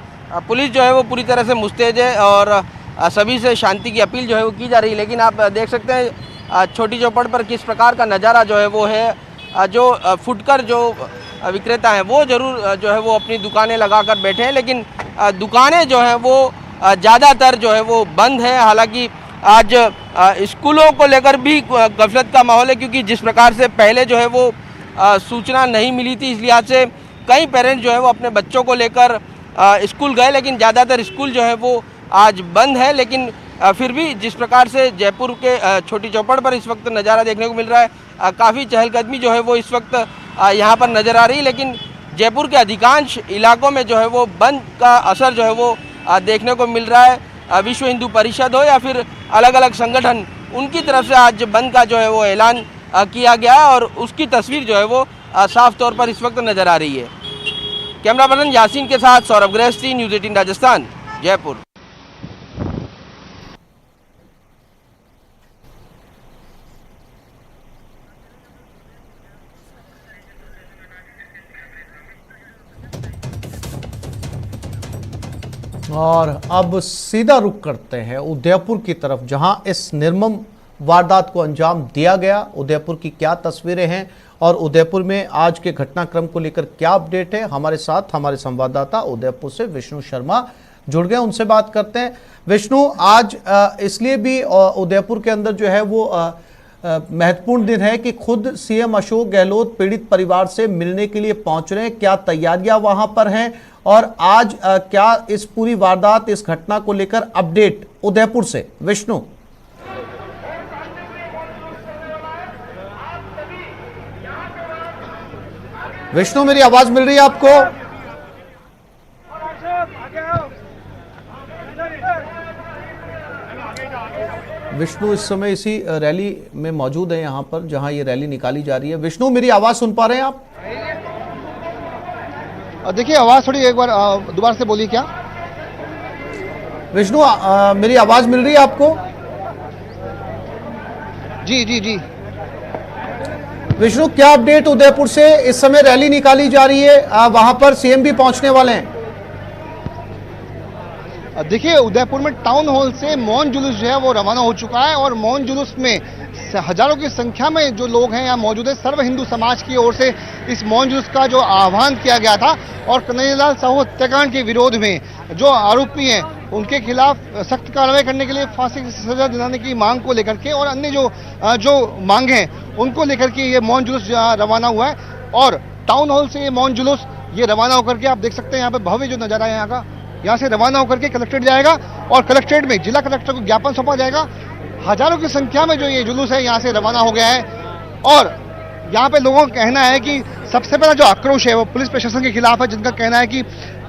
पुलिस जो है वो पूरी तरह से मुस्तैद है और सभी से शांति की अपील जो है वो की जा रही है, लेकिन आप देख सकते हैं छोटी चौपड़ पर किस प्रकार का नज़ारा जो है वो है। जो फुटकर जो विक्रेता हैं वो ज़रूर जो है वो अपनी दुकानें लगाकर बैठे हैं, लेकिन दुकानें जो हैं वो ज़्यादातर जो है वो बंद है। हालांकि आज स्कूलों को लेकर भी गफलत का माहौल है, क्योंकि जिस प्रकार से पहले जो है वो सूचना नहीं मिली थी, इस लिहाज से कई पेरेंट्स जो है वो अपने बच्चों को लेकर स्कूल गए, लेकिन ज़्यादातर स्कूल जो है वो आज बंद है। लेकिन फिर भी जिस प्रकार से जयपुर के छोटी चौपड़ पर इस वक्त नज़ारा देखने को मिल रहा है, काफ़ी चहलकदमी जो है वो इस वक्त यहाँ पर नज़र आ रही है। लेकिन जयपुर के अधिकांश इलाकों में जो है वो बंद का असर जो है वो देखने को मिल रहा है। विश्व हिंदू परिषद हो या फिर अलग अलग संगठन, उनकी तरफ से आज बंद का जो है वो ऐलान किया गया है और उसकी तस्वीर जो है वो साफ तौर पर इस वक्त नज़र आ रही है। कैमरा पर्सन यासीन के साथ सौरभ गृहस्थी, न्यूज़ 18 राजस्थान, जयपुर। और अब सीधा रुख करते हैं उदयपुर की तरफ, जहां इस निर्मम वारदात को अंजाम दिया गया। उदयपुर की क्या तस्वीरें हैं और उदयपुर में आज के घटनाक्रम को लेकर क्या अपडेट है, हमारे साथ हमारे संवाददाता उदयपुर से विष्णु शर्मा जुड़ गए, उनसे बात करते हैं। विष्णु, आज इसलिए भी उदयपुर के अंदर जो है वो महत्वपूर्ण दिन है कि खुद सीएम अशोक गहलोत पीड़ित परिवार से मिलने के लिए पहुंच रहे हैं। क्या तैयारियां वहां पर हैं और आज क्या इस पूरी वारदात, इस घटना को लेकर अपडेट उदयपुर से? विष्णु, विष्णु मेरी आवाज मिल रही है आपको? विष्णु इस समय इसी रैली में मौजूद है, यहां पर जहां ये रैली निकाली जा रही है। विष्णु मेरी आवाज सुन पा रहे हैं आप? देखिए, आवाज थोड़ी एक बार दोबारा से बोलिए। क्या विष्णु मेरी आवाज मिल रही है आपको? जी जी जी विष्णु, क्या अपडेट उदयपुर से? इस समय रैली निकाली जा रही है, वहां पर सीएम भी पहुंचने वाले हैं। देखिए, उदयपुर में टाउन हॉल से मौन जुलूस जो है वो रवाना हो चुका है और मौन जुलूस में हजारों की संख्या में जो लोग हैं यहाँ मौजूद है। सर्व हिंदू समाज की ओर से इस मौन जुलूस का जो आह्वान किया गया था और कन्हैयालाल साहू हत्याकांड के विरोध में जो आरोपी हैं उनके खिलाफ सख्त कार्रवाई करने के लिए फांसी की सजा दिलाने की मांग को लेकर के और अन्य जो मांग हैं उनको लेकर के ये मौन जुलूस रवाना हुआ है। और टाउन हॉल से ये मौन जुलूस ये रवाना होकर के आप देख सकते हैं यहाँ पे भव्य जो नजारा है यहाँ का, यहाँ से रवाना होकर के कलेक्ट्रेट जाएगा और कलेक्ट्रेट में जिला कलेक्टर को ज्ञापन सौंपा जाएगा। हजारों की संख्या में जो ये जुलूस है यहाँ से रवाना हो गया है और यहाँ पे लोगों का कहना है कि सबसे पहला जो आक्रोश है वो पुलिस प्रशासन के खिलाफ है, जिनका कहना है कि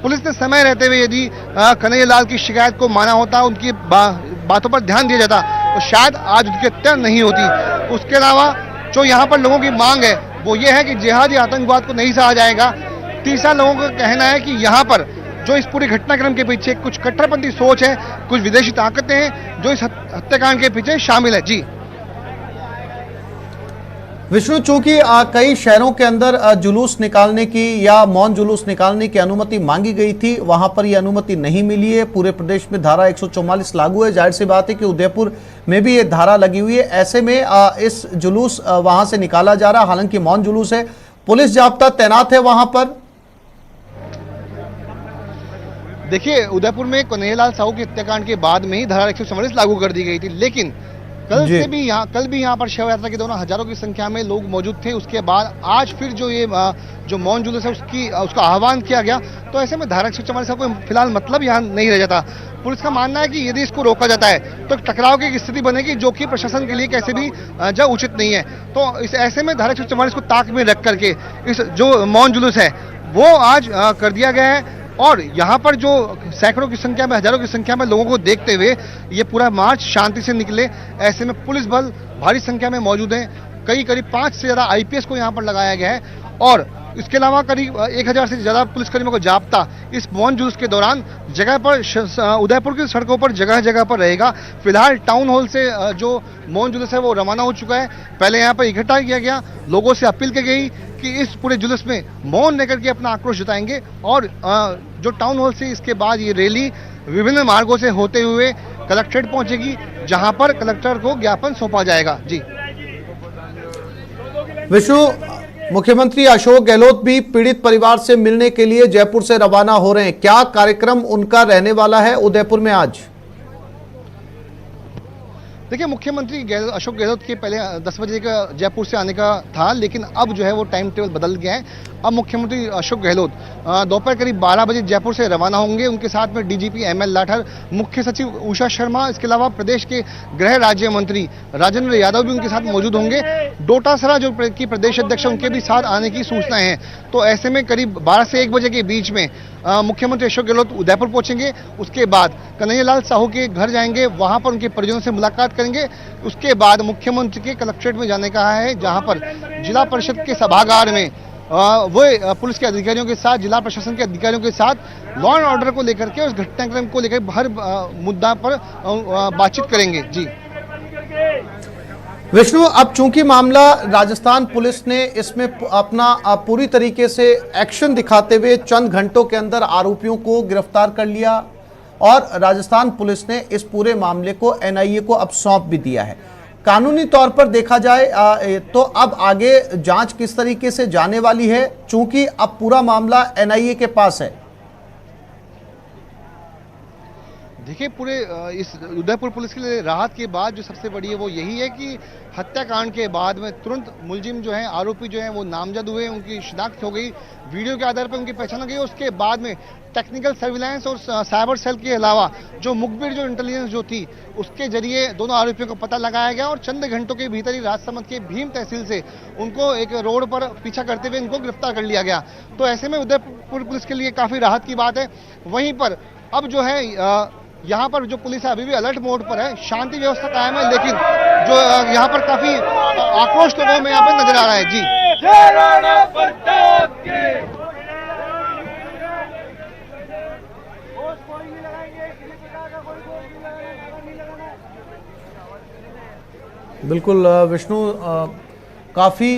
पुलिस ने समय रहते हुए यदि कन्हैयालाल की शिकायत को माना होता, उनकी बातों पर ध्यान दिया जाता तो शायद आज उनकी हत्या नहीं होती। उसके अलावा जो यहाँ पर लोगों की मांग है वो ये है कि जिहादी आतंकवाद को नहीं सहा जाएगा। तीसरा, लोगों का कहना है कि यहाँ पर जो इस पूरे घटनाक्रम के पीछे कुछ कट्टरपंथी सोच है, कुछ विदेशी ताकतें हैं जो इस हत्याकांड के पीछे शामिल है। जी विष्णु, चूंकि कई शहरों के अंदर जुलूस निकालने की या मौन जुलूस निकालने की अनुमति मांगी गई थी, वहां पर यह अनुमति नहीं मिली है। पूरे प्रदेश में धारा 144 लागू है, जाहिर सी बात है कि उदयपुर में भी ये धारा लगी हुई है। ऐसे में इस जुलूस वहां से निकाला जा रहा, हालांकि मौन जुलूस है, पुलिस जाब्ता तैनात है वहां पर। देखिए, उदयपुर में कन्हैयालाल साहू के हत्याकांड के बाद में ही धारा 144 लागू कर दी गई थी, लेकिन कल भी यहाँ पर शव यात्रा के दौरान हजारों की संख्या में लोग मौजूद थे। उसके बाद आज फिर जो मौन जुलूस है उसका आह्वान किया गया, तो ऐसे में धारा 144 का कोई फिलहाल मतलब यहाँ नहीं रह जाता। पुलिस का मानना है कि यदि इसको रोका जाता है तो टकराव की स्थिति बनेगी, जो कि प्रशासन के लिए कैसे भी जो उचित नहीं है। तो इस ऐसे में धारा 144 को ताक में रख करके इस जो मौन जुलूस है वो आज कर दिया गया है और यहाँ पर जो सैकड़ों की संख्या में, हजारों की संख्या में लोगों को देखते हुए ये पूरा मार्च शांति से निकले। ऐसे में पुलिस बल भारी संख्या में मौजूद है। करीब 5 से ज्यादा आईपीएस को यहाँ पर लगाया गया है और इसके अलावा करीब 1000 से ज्यादा पुलिसकर्मियों को जाब्ता इस मौन जुलूस के दौरान जगह पर उदयपुर की सड़कों पर जगह जगह पर रहेगा। फिलहाल टाउन हॉल से जो मौन जुलूस है वो रवाना हो चुका है। पहले यहाँ पर इकट्ठा किया गया, लोगों से अपील की गई कि इस पूरे जुलूस में मौन लेकर के अपना आक्रोश जताएंगे और जो टाउन हॉल से इसके बाद ये रैली विभिन्न मार्गों से होते हुए कलेक्ट्रेट पहुंचेगी, जहां पर कलेक्टर को ज्ञापन सौंपा जाएगा। जी विष्णु, मुख्यमंत्री अशोक गहलोत भी पीड़ित परिवार से मिलने के लिए जयपुर से रवाना हो रहे हैं। क्या कार्यक्रम उनका रहने वाला है उदयपुर में आज? देखिए, मुख्यमंत्री अशोक गहलोत के पहले 10 बजे का जयपुर से आने का था, लेकिन अब जो है वो टाइम टेबल बदल गया है। अब मुख्यमंत्री अशोक गहलोत दोपहर करीब 12 बजे जयपुर से रवाना होंगे। उनके साथ में डीजीपी एमएल लाठर, मुख्य सचिव उषा शर्मा, इसके अलावा प्रदेश के गृह राज्य मंत्री राजेंद्र यादव भी उनके साथ मौजूद होंगे। डोटासरा जो की प्रदेश अध्यक्ष, उनके भी साथ आने की सूचनाएं हैं। तो ऐसे में करीब 12 से 1 बजे के बीच में मुख्यमंत्री अशोक गहलोत उदयपुर पहुंचेंगे। उसके बाद कन्हैयालाल साहू के घर जाएंगे, वहां पर उनके परिजनों से मुलाकात करेंगे। उसके बाद मुख्यमंत्री के कलेक्ट्रेट में जाने का है, जहां पर जिला परिषद के सभागार में वो पुलिस के अधिकारियों के साथ, जिला प्रशासन के अधिकारियों के साथ लॉ एंड ऑर्डर को लेकर के, उस घटनाक्रम को लेकर हर मुद्दा पर बातचीत करेंगे। जी विष्णु, अब चूंकि मामला राजस्थान पुलिस ने इसमें अपना पूरी तरीके से एक्शन दिखाते हुए चंद घंटों के अंदर आरोपियों को गिरफ्तार कर लिया और राजस्थान पुलिस ने इस पूरे मामले को एनआईए को अब सौंप भी दिया है। कानूनी तौर पर देखा जाए तो अब आगे जांच किस तरीके से जाने वाली है, चूंकि अब पूरा मामला एनआईए के पास है? देखिए, पूरे इस उदयपुर पुलिस के लिए राहत की बात जो सबसे बड़ी है वो यही है कि हत्याकांड के बाद में तुरंत मुलजिम जो है, आरोपी जो है वो नामजद हुए, उनकी शिनाख्त हो गई, वीडियो के आधार पर उनकी पहचान हो गई। उसके बाद में टेक्निकल सर्विलांस और साइबर सेल के अलावा जो मुखबिर जो इंटेलिजेंस जो थी, उसके जरिए दोनों आरोपियों को पता लगाया गया और चंद घंटों के भीतर ही राजसमंद के भीम तहसील से उनको एक रोड पर पीछा करते हुए इनको गिरफ्तार कर लिया गया। तो ऐसे में उदयपुर पुलिस के लिए काफी राहत की बात है। वहीं पर अब जो है यहाँ पर जो पुलिस है अभी भी अलर्ट मोड पर है, शांति व्यवस्था कायम है, लेकिन जो यहाँ पर काफी आक्रोश लोगों में यहाँ पर नजर आ रहा है। जी बिल्कुल विष्णु, काफी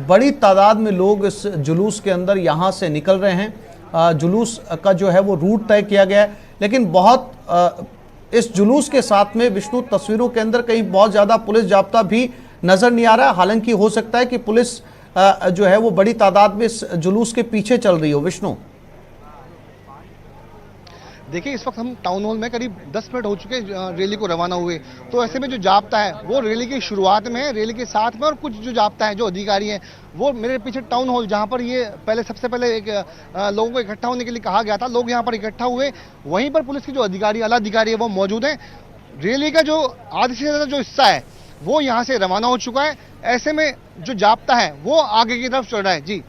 बड़ी तादाद में लोग इस जुलूस के अंदर यहाँ से निकल रहे हैं। जुलूस का जो है वो रूट तय किया गया है, लेकिन बहुत इस जुलूस के साथ में विष्णु तस्वीरों के अंदर कहीं बहुत ज़्यादा पुलिस जाब्ता भी नज़र नहीं आ रहा है। हालांकि हो सकता है कि पुलिस जो है वो बड़ी तादाद में इस जुलूस के पीछे चल रही हो। विष्णु, देखिए, इस वक्त हम टाउन हॉल में करीब 10 मिनट हो चुके रैली को रवाना हुए। तो ऐसे में जो जाब्ता है वो रैली की शुरुआत में है, रैली के साथ में, और कुछ जो जाब्ता है, जो अधिकारी हैं, वो मेरे पीछे टाउन हॉल, जहां पर ये सबसे पहले एक लोगों को इकट्ठा होने के लिए कहा गया था, लोग यहां पर इकट्ठा हुए। वहीं पर पुलिस के जो अधिकारी, आला अधिकारी है, वो मौजूद हैं। रैली का जो आधे से ज्यादा जो हिस्सा है वो यहाँ से रवाना हो चुका है। ऐसे में जो जाब्ता है वो आगे की तरफ चल रहा है। जी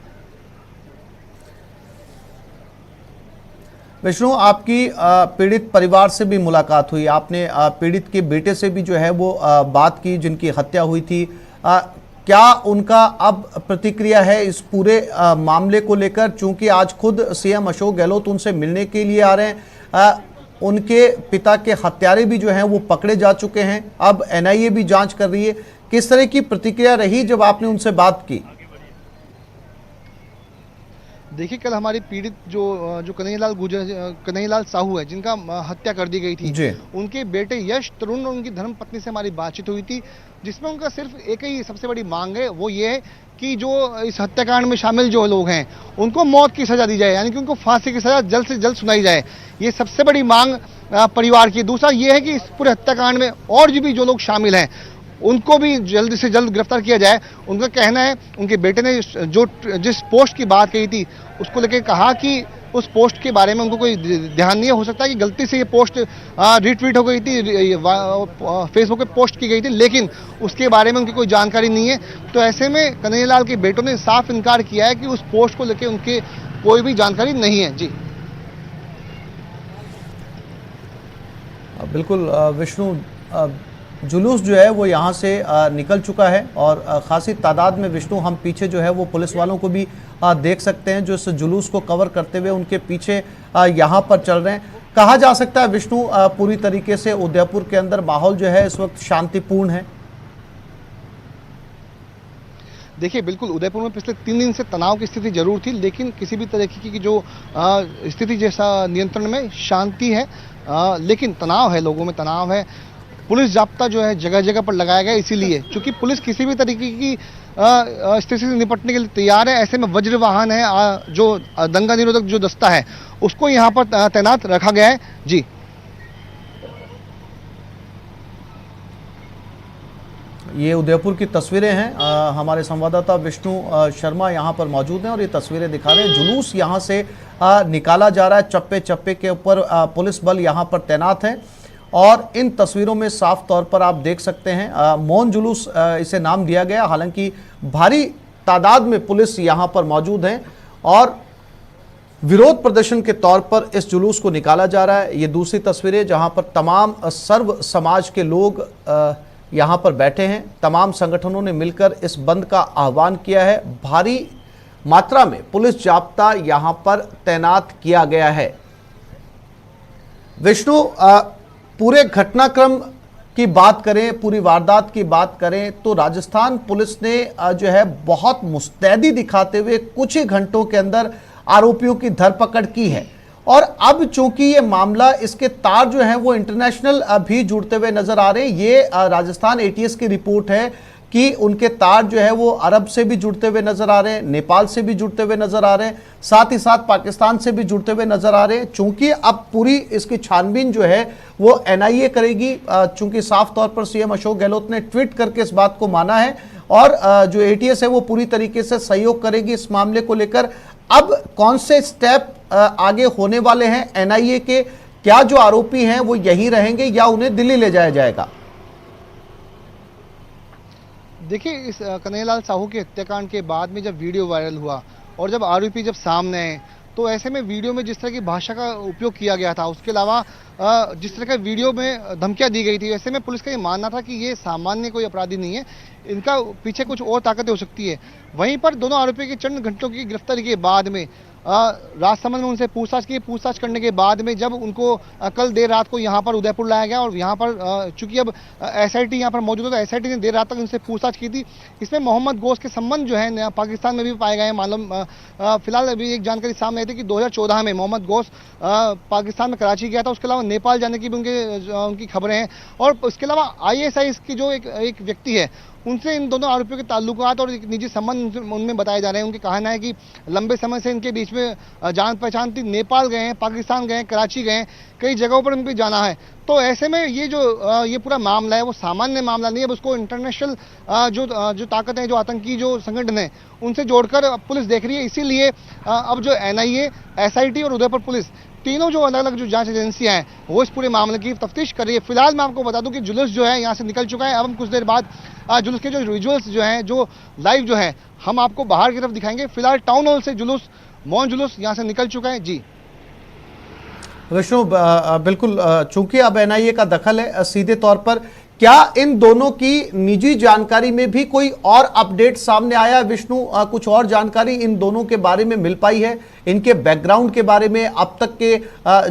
विष्णु, आपकी पीड़ित परिवार से भी मुलाकात हुई, आपने पीड़ित के बेटे से भी जो है वो बात की जिनकी हत्या हुई थी। क्या उनका अब प्रतिक्रिया है इस पूरे मामले को लेकर? चूंकि आज खुद सीएम अशोक गहलोत उनसे मिलने के लिए आ रहे हैं, उनके पिता के हत्यारे भी जो हैं वो पकड़े जा चुके हैं, अब एनआईए भी जांच कर रही है। किस तरह की प्रतिक्रिया रही जब आपने उनसे बात की? देखिए, कल हमारी पीड़ित जो कन्हैयालाल साहू है, जिनका हत्या कर दी गई थी, उनके बेटे यश, तरुण और उनकी धर्मपत्नी से हमारी बातचीत हुई थी, जिसमें उनका सिर्फ एक ही सबसे बड़ी मांग है, वो ये है कि जो इस हत्याकांड में शामिल जो लोग हैं उनको मौत की सजा दी जाए, यानी कि उनको फांसी की सजा जल्द से जल्द सुनाई जाए। ये सबसे बड़ी मांग परिवार की। दूसरा ये है कि इस पूरे हत्याकांड में और भी जो लोग शामिल हैं उनको भी जल्द से जल्द गिरफ्तार किया जाए। उनका कहना है, उनके बेटे ने जिस पोस्ट की बात कही थी उसको लेकर कहा कि उस पोस्ट के बारे में उनको कोई ध्यान नहीं है, हो सकता है कि गलती से ये पोस्ट रिट्वीट हो गई थी, फेसबुक पे पोस्ट की गई थी, लेकिन उसके बारे में उनकी कोई जानकारी नहीं है। तो ऐसे में कन्हैयालाल के बेटों ने साफ इनकार किया है कि उस पोस्ट को लेकर उनके कोई भी जानकारी नहीं है। जी बिल्कुल विष्णु, जुलूस जो है वो यहाँ से निकल चुका है और खासी तादाद में विष्णु हम पीछे जो है वो पुलिस वालों को भी देख सकते हैं, जो इस जुलूस को कवर करते हुए उनके पीछे यहाँ पर चल रहे हैं। कहा जा सकता है विष्णु पूरी तरीके से उदयपुर के अंदर माहौल जो है इस वक्त शांतिपूर्ण है? देखिए बिल्कुल उदयपुर में पिछले 3 दिन से तनाव की स्थिति जरूर थी, लेकिन किसी भी तरीके की जो स्थिति जैसा नियंत्रण में शांति है, लेकिन तनाव है, लोगों में तनाव है। पुलिस जाब्ता जो है जगह जगह पर लगाया गया, इसीलिए क्योंकि पुलिस किसी भी तरीके की स्थिति से निपटने के लिए तैयार है। ऐसे में वज्र वाहन है, जो दंगा निरोधक जो दस्ता है उसको यहाँ पर तैनात रखा गया है। जी ये उदयपुर की तस्वीरें हैं। हमारे संवाददाता विष्णु शर्मा यहाँ पर मौजूद हैं और ये तस्वीरें दिखा रहे हैं। जुलूस यहाँ से निकाला जा रहा है, चप्पे चप्पे के ऊपर पुलिस बल यहाँ पर तैनात है और इन तस्वीरों में साफ तौर पर आप देख सकते हैं मौन जुलूस इसे नाम दिया गया। हालांकि भारी तादाद में पुलिस यहाँ पर मौजूद है और विरोध प्रदर्शन के तौर पर इस जुलूस को निकाला जा रहा है। ये दूसरी तस्वीरें जहाँ पर तमाम सर्व समाज के लोग यहाँ पर बैठे हैं। तमाम संगठनों ने मिलकर इस बंद का आह्वान किया है। भारी मात्रा में पुलिस जाब्ता यहाँ पर तैनात किया गया है। विष्णु, पूरे घटनाक्रम की बात करें, पूरी वारदात की बात करें तो राजस्थान पुलिस ने जो है बहुत मुस्तैदी दिखाते हुए कुछ ही घंटों के अंदर आरोपियों की धरपकड़ की है और अब चूंकि ये मामला, इसके तार जो हैं वो इंटरनेशनल भी जुड़ते हुए नजर आ रहे हैं। ये राजस्थान एटीएस की रिपोर्ट है कि उनके तार जो है वो अरब से भी जुड़ते हुए नजर आ रहे हैं, नेपाल से भी जुड़ते हुए नजर आ रहे हैं, साथ ही साथ पाकिस्तान से भी जुड़ते हुए नजर आ रहे हैं। चूंकि अब पूरी इसकी छानबीन जो है वो एनआईए करेगी, चूंकि साफ तौर पर सीएम अशोक गहलोत ने ट्वीट करके इस बात को माना है और जो एटीएस है वो पूरी तरीके से सहयोग करेगी इस मामले को लेकर। अब कौन से स्टेप आगे होने वाले हैं एनआईए के? क्या जो आरोपी हैं वो यहीं रहेंगे या उन्हें दिल्ली ले जाया जाएगा? देखिए, इस कन्हैयालाल साहू के हत्याकांड के बाद में जब वीडियो वायरल हुआ और जब आरोपी जब सामने आए तो ऐसे में वीडियो में जिस तरह की भाषा का उपयोग किया गया था, उसके अलावा जिस तरह का वीडियो में धमकियां दी गई थी, ऐसे में पुलिस का ये मानना था कि ये सामान्य कोई अपराधी नहीं है, इनका पीछे कुछ और ताकतें हो सकती है। वहीं पर दोनों आरोपियों की चंद घंटों की गिरफ्तारी के बाद में राजसमंद में उनसे पूछताछ की। पूछताछ करने के बाद में जब उनको कल देर रात को यहाँ पर उदयपुर लाया गया और यहाँ पर चूंकि अब एसआईटी यहाँ पर मौजूद है तो एसआईटी ने देर रात तक उनसे पूछताछ की थी। इसमें मोहम्मद गोश के संबंध जो है पाकिस्तान में भी पाए गए हैं। मालूम फिलहाल अभी एक जानकारी सामने आई थी कि 2014 में मोहम्मद गोश पाकिस्तान में कराची गया था। उसके अलावा नेपाल जाने की भी उनकी खबरें हैं और उसके अलावा ISIS की जो एक व्यक्ति है उनसे इन दोनों आरोपियों के ताल्लुकात और एक निजी संबंध उनमें बताए जा रहे हैं। उनके कहना है कि लंबे समय से इनके बीच में जान पहचान थी, नेपाल गए हैं, पाकिस्तान गए हैं, कराची गए हैं, कई जगहों पर उनको जाना है। तो ऐसे में ये पूरा मामला है वो सामान्य मामला नहीं है। अब उसको इंटरनेशनल जो ताकत है, जो आतंकी जो संगठन है, उनसे जोड़कर पुलिस देख रही है। इसीलिए अब जो NIA, SIT और उदयपुर पुलिस तीनों जो अलग अलग जो जांच एजेंसियां हैं वो इस पूरे मामले की तफ्तीश कर रही है। फिलहाल मैं आपको बता दूं कि जुलूस जो है यहाँ से निकल चुका है। अब हम कुछ देर बाद जुलूस के जो विजुअल्स जो हैं, जो लाइव जो है, हम आपको बाहर की तरफ दिखाएंगे। फिलहाल टाउन हॉल से जुलूस, मौन जुलूस यहाँ से निकल चुका है। जी विष्णु, बिल्कुल, चूंकि अब एनआईए का दखल है, सीधे तौर पर क्या इन दोनों की निजी जानकारी में भी कोई और अपडेट सामने आया है? विष्णु, कुछ और जानकारी इन दोनों के बारे में मिल पाई है? इनके बैकग्राउंड के बारे में अब तक के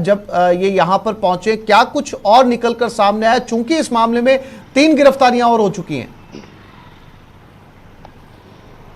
जब ये यहाँ पर पहुंचे, क्या कुछ और निकलकर सामने आया? चूंकि इस मामले में 3 गिरफ्तारियां और हो चुकी हैं।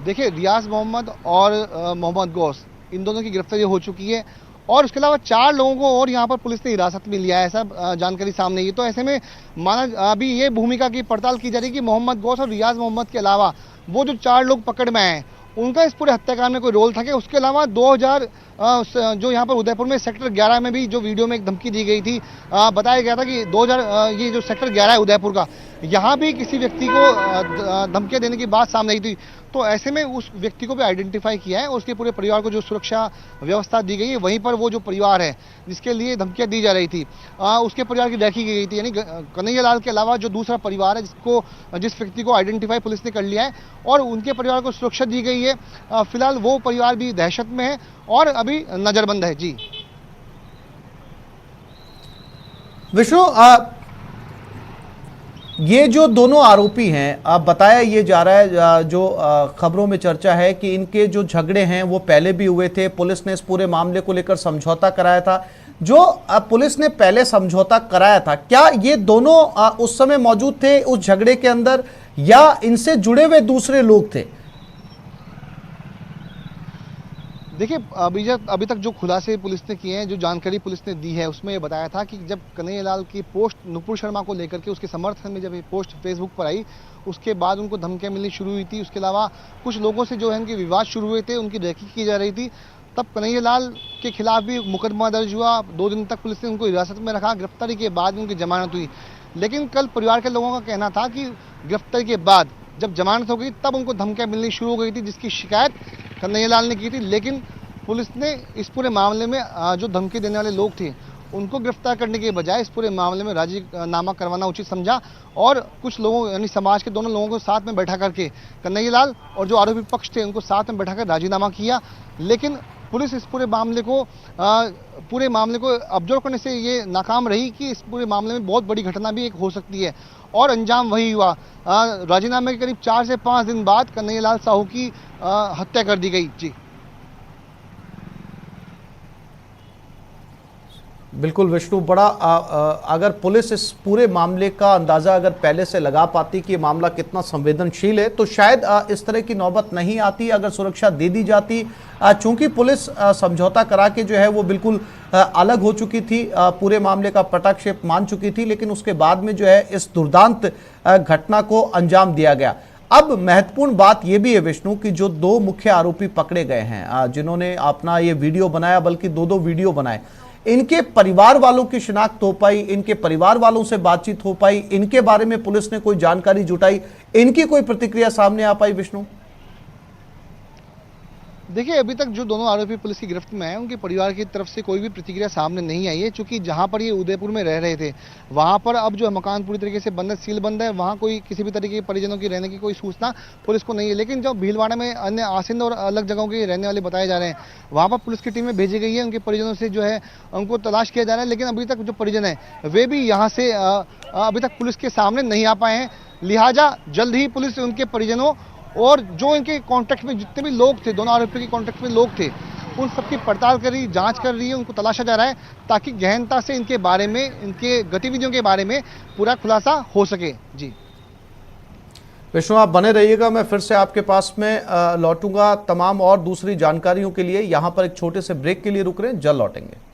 देखिए, रियाज मोहम्मद और मोहम्मद गोश, इन दोनों की गिरफ्तारी हो चुकी है और उसके अलावा 4 लोगों को और यहाँ पर पुलिस ने हिरासत में लिया है, ऐसा जानकारी सामने आई। तो ऐसे में माना अभी ये भूमिका की पड़ताल की जा रही है कि मोहम्मद गोश और रियाज मोहम्मद के अलावा वो जो 4 लोग पकड़ में आए हैं उनका इस पूरे हत्याकांड में कोई रोल था क्या। उसके अलावा 2000 जो यहाँ पर उदयपुर में सेक्टर 11 में भी जो वीडियो में एक धमकी दी गई थी, बताया गया था कि 2000 ये जो सेक्टर 11 है उदयपुर का, यहाँ भी किसी व्यक्ति को धमकियाँ देने की बात सामने आई थी। तो ऐसे में उस व्यक्ति को भी आइडेंटिफाई किया है, उसके पूरे परिवार को जो सुरक्षा व्यवस्था दी गई है, वहीं पर वो जो परिवार है जिसके लिए धमकियाँ दी जा रही थी उसके परिवार की देखी गई थी। यानी कन्हैयालाल के अलावा जो दूसरा परिवार है जिस व्यक्ति को आइडेंटिफाई पुलिस ने कर लिया है और उनके परिवार को सुरक्षा दी गई है। फिलहाल वो परिवार भी दहशत में है और अभी नजरबंद है। जी विष्णु, ये जो दोनों आरोपी हैं, अब बताया ये जा रहा है, जो खबरों में चर्चा है कि इनके जो झगड़े हैं वो पहले भी हुए थे। पुलिस ने इस पूरे मामले को लेकर समझौता कराया था। जो पुलिस ने पहले समझौता कराया था, क्या ये दोनों उस समय मौजूद थे उस झगड़े के अंदर या इनसे जुड़े हुए दूसरे लोग थे? देखिए अभी तक जो खुलासे पुलिस ने किए हैं, जो जानकारी पुलिस ने दी है, उसमें ये बताया था कि जब कन्हैयालाल की पोस्ट नुपुर शर्मा को लेकर के उसके समर्थन में जब ये पोस्ट फेसबुक पर आई, उसके बाद उनको धमकियां मिलनी शुरू हुई थी। उसके अलावा कुछ लोगों से जो है उनके विवाद शुरू हुए थे, उनकी रैकी की जा रही थी। तब कन्हैयालाल के खिलाफ भी मुकदमा दर्ज हुआ। 2 दिन तक पुलिस ने उनको हिरासत में रखा। गिरफ्तारी के बाद उनकी जमानत हुई। लेकिन कल परिवार के लोगों का कहना था कि गिरफ्तारी के बाद जब जमानत हो गई तब उनको धमकियां मिलनी शुरू हो गई थी, जिसकी शिकायत कन्हैयालाल ने की थी। लेकिन पुलिस ने इस पूरे मामले में जो धमकी देने वाले लोग थे उनको गिरफ्तार करने के बजाय इस पूरे मामले में राजीनामा करवाना उचित समझा और कुछ लोगों यानी समाज के दोनों लोगों को साथ में बैठा करके कन्हैयालाल और जो आरोपी पक्ष थे उनको साथ में बैठाकर राजीनामा किया। लेकिन पुलिस इस पूरे मामले को ऑब्जर्व करने से ये नाकाम रही कि इस पूरे मामले में बहुत बड़ी घटना भी एक हो सकती है और अंजाम वही हुआ। राजीनामे के करीब 4 से 5 दिन बाद कन्हैयालाल साहू की हत्या कर दी गई। जी बिल्कुल विष्णु, बड़ा अगर पुलिस इस पूरे मामले का अंदाजा अगर पहले से लगा पाती कि ये मामला कितना संवेदनशील है तो शायद इस तरह की नौबत नहीं आती अगर सुरक्षा दे दी जाती। चूंकि पुलिस समझौता करा के जो है वो बिल्कुल अलग हो चुकी थी, पूरे मामले का पटाक्षेप मान चुकी थी, लेकिन उसके बाद में जो है इस दुर्दांत घटना को अंजाम दिया गया। अब महत्वपूर्ण बात यह भी है विष्णु कि जो 2 मुख्य आरोपी पकड़े गए हैं, जिन्होंने अपना ये वीडियो बनाया, बल्कि 2 वीडियो बनाए, इनके परिवार वालों की शिनाख्त हो पाई, इनके परिवार वालों से बातचीत हो पाई, इनके बारे में पुलिस ने कोई जानकारी जुटाई, इनकी कोई प्रतिक्रिया सामने आ पाई विष्णु? देखिए अभी तक जो दोनों आरोपी पुलिस की गिरफ्त में हैं उनके परिवार की तरफ से कोई भी प्रतिक्रिया सामने नहीं आई है। चूंकि जहां पर ये उदयपुर में रह रहे थे वहां पर अब जो मकान पूरी तरीके से बंद है, सील बंद है, वहां कोई किसी भी तरीके के परिजनों की रहने की कोई सूचना पुलिस को नहीं है। लेकिन जो भीलवाड़ा में अन्य आसिंद और अलग जगहों के रहने वाले बताए जा रहे हैं, वहां पर पुलिस की टीमें भेजी गई है, उनके परिजनों से जो है उनको तलाश किया जा रहा है। लेकिन अभी तक जो परिजन है वे भी यहाँ से अभी तक पुलिस के सामने नहीं आ पाए हैं। लिहाजा जल्द ही पुलिस उनके परिजनों और जो इनके कॉन्टेक्ट में जितने भी लोग थे, दोनों आरोपियों के कॉन्टेक्ट में लोग थे, उन सबकी पड़ताल कर रही, जांच कर रही है, उनको तलाशा जा रहा है ताकि गहनता से इनके बारे में, इनके गतिविधियों के बारे में पूरा खुलासा हो सके। जी विष्णु, आप बने रहिएगा, मैं फिर से आपके पास में लौटूंगा तमाम और दूसरी जानकारियों के लिए। यहां पर एक छोटे से ब्रेक के लिए रुक रहे हैं, जल्द लौटेंगे।